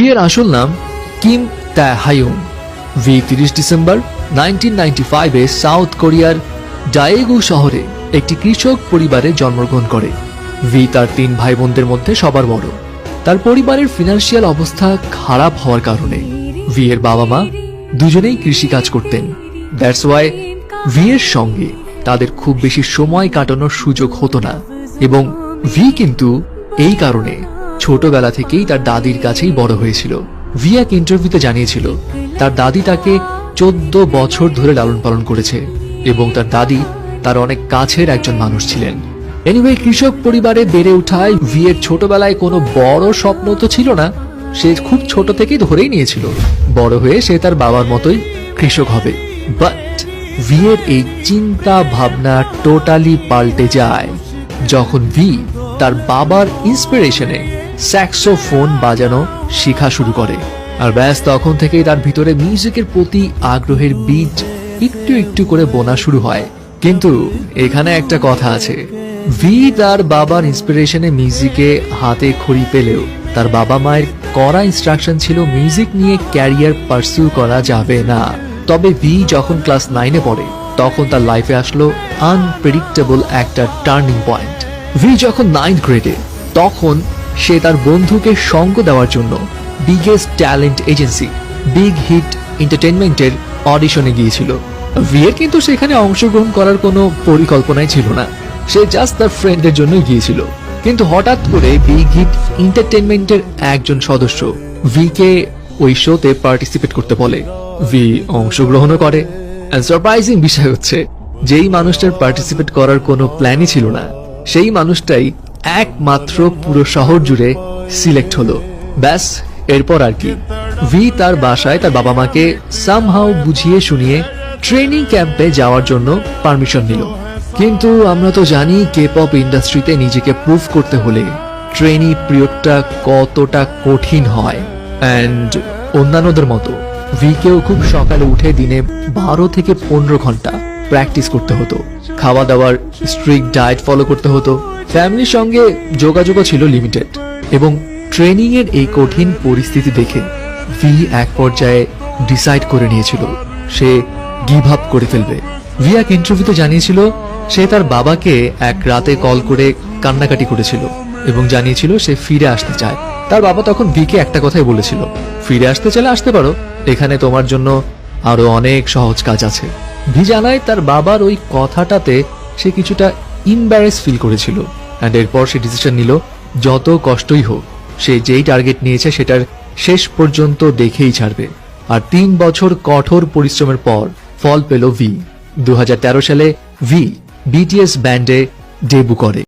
V এর আসল নাম কিম তাহায়ুং। ভি 30 ডিসেম্বর 1995 সাউথ কোরিয়ার ডায়েগু শহরে একটি কৃষক পরিবারে জন্মগ্রহণ করে। ভি তার 3 ভাই বোনদের মধ্যে সবার বড়। তার পরিবারের ফিনান্সিয়াল অবস্থা খারাপ হওয়ার কারণে ভি এর বাবা মা দুজনেই কৃষিকাজ করতেন। দ্যাটস ওয়াই ভি এর সঙ্গে তাদের খুব বেশি সময় কাটানোর সুযোগ হতো না, এবং ভি কিন্তু এই কারণে ছোটবেলা থেকেই তার দাদির কাছেই বড় হয়েছিল। ভি এক ইন্টারভিউতে জানিয়েছিল তার দাদি তাকে 14 বছর ধরে লালন পালন করেছে এবং তার দাদি তার অনেক কাছের একজন মানুষ ছিলেন। এনিওয়ে, কৃষক পরিবারে বেড়ে ওঠায় ভি এর ছোটবেলায় কোনো বড় স্বপ্ন তো ছিল না। সে খুব ছোট থেকেই ধরেই নিয়েছিল বড় হয়ে সে তার বাবার মতোই কৃষক হবে। বাট ভি এর এই চিন্তা ভাবনা টোটালি পাল্টে যায় যখন ভি তার বাবার ইন্সপিরেশনে স্যাক্সোফোন বাজানো শেখা শুরু করে। আর ব্যাস তখন থেকেই তার ভিতরে মিউজিকের প্রতি আগ্রহের বীজ একটু একটু করে বোনা শুরু হয়। কিন্তু এখানে একটা কথা আছে, ভি তার বাবার ইন্সপিরেশনে মিউজিকে হাতে খড়ি পেলেও তার বাবা মায়ের কড়া ইনস্ট্রাকশন ছিল মিউজিক নিয়ে ক্যারিয়ার পার্সিউ করা যাবে না। তবে ভি যখন ক্লাস 9-এ পড়ে তখন তার লাইফে আসলো আনপ্রেডিক্টেবল একটা টার্নিং পয়েন্ট। ভি যখন 9th গ্রেডে তখন সে তার বন্ধুকে সঙ্গ দেওয়ার জন্য biggest talent agency big hit এন্টারটেইনমেন্টের অডিশনে গিয়েছিল। ভি এর কিন্তু সেখানে অংশগ্রহণ করার কোনো পরিকল্পনাই ছিল না, সে জাস্ট তার ফ্রেন্ডের জন্য গিয়েছিল। কিন্তু হঠাৎ করে বিগ হিট এন্টারটেইনমেন্টের একজন সদস্য ভি কে ওই শোতে পার্টিসিপেট করতে বলে। ভি অংশগ্রহণও করে। সারপ্রাইজিং বিষয় হচ্ছে, যেই মানুষটার পার্টিসিপেট করার কোনো প্ল্যানই ছিল না সেই মানুষটাই একমাত্র পুরো শহর জুড়ে সিলেক্ট হলো। ব্যাস এরপর আর কি, ভি তার বাসায় তার বাবা মাকে সামহাউ বুঝিয়ে শুনিয়ে ট্রেনিং ক্যাম্পে যাওয়ার জন্য পারমিশন নিল। কিন্তু আমরা তো জানি কে পপ ইন্ডাস্ট্রিতে নিজেকে প্রুভ করতে হলে ট্রেনি পিরিয়ডটা কতটা কঠিন হয়। অ্যান্ড অন্যান্যদের মতো ভি কেও খুব সকালে উঠে দিনে 12 থেকে 15 ঘন্টা প্র্যাকটিস করতে হতো। খাওয়া দাওয়ার স্ট্রিক্ট ডায়েট ফলো করতে হতো। ফ্যামিলির সঙ্গে যোগাযোগও ছিল লিমিটেড। এবং ট্রেনিং এর এই কঠিন পরিস্থিতি দেখে ভি এক পর্যায়ে ডিসাইড করে নিয়েছিল সে গিভ আপ করে ফেলবে। ভি এক ইন্টারভিউতে জানিয়েছিল সে তার বাবাকে এক রাতে কল করে কান্নাকাটি করেছিল এবং জানিয়েছিল সে ফিরে আসতে চায়। তার বাবা তখন ভিকে একটা কথাই বলেছিল, ফিরে আসতে চাইলে আসতে পারো, এখানে তোমার জন্য আরো অনেক সহজ কাজ আছে। ভি জানায় তার বাবার ওই কথাটাতে সে কিছুটা ইম্বারেস ফিল করেছিল। এন্ড এরপর সে ডিসিশন নিল যত কষ্টই হোক সে যেই টার্গেট নিয়েছে সেটার শেষ পর্যন্ত দেখেই ছাড়বে। আর 3 বছর কঠোর পরিশ্রমের পর ফল পেল ভি। 2013 সালে ভি বিটিএস ব্যান্ডে ডেবু করে।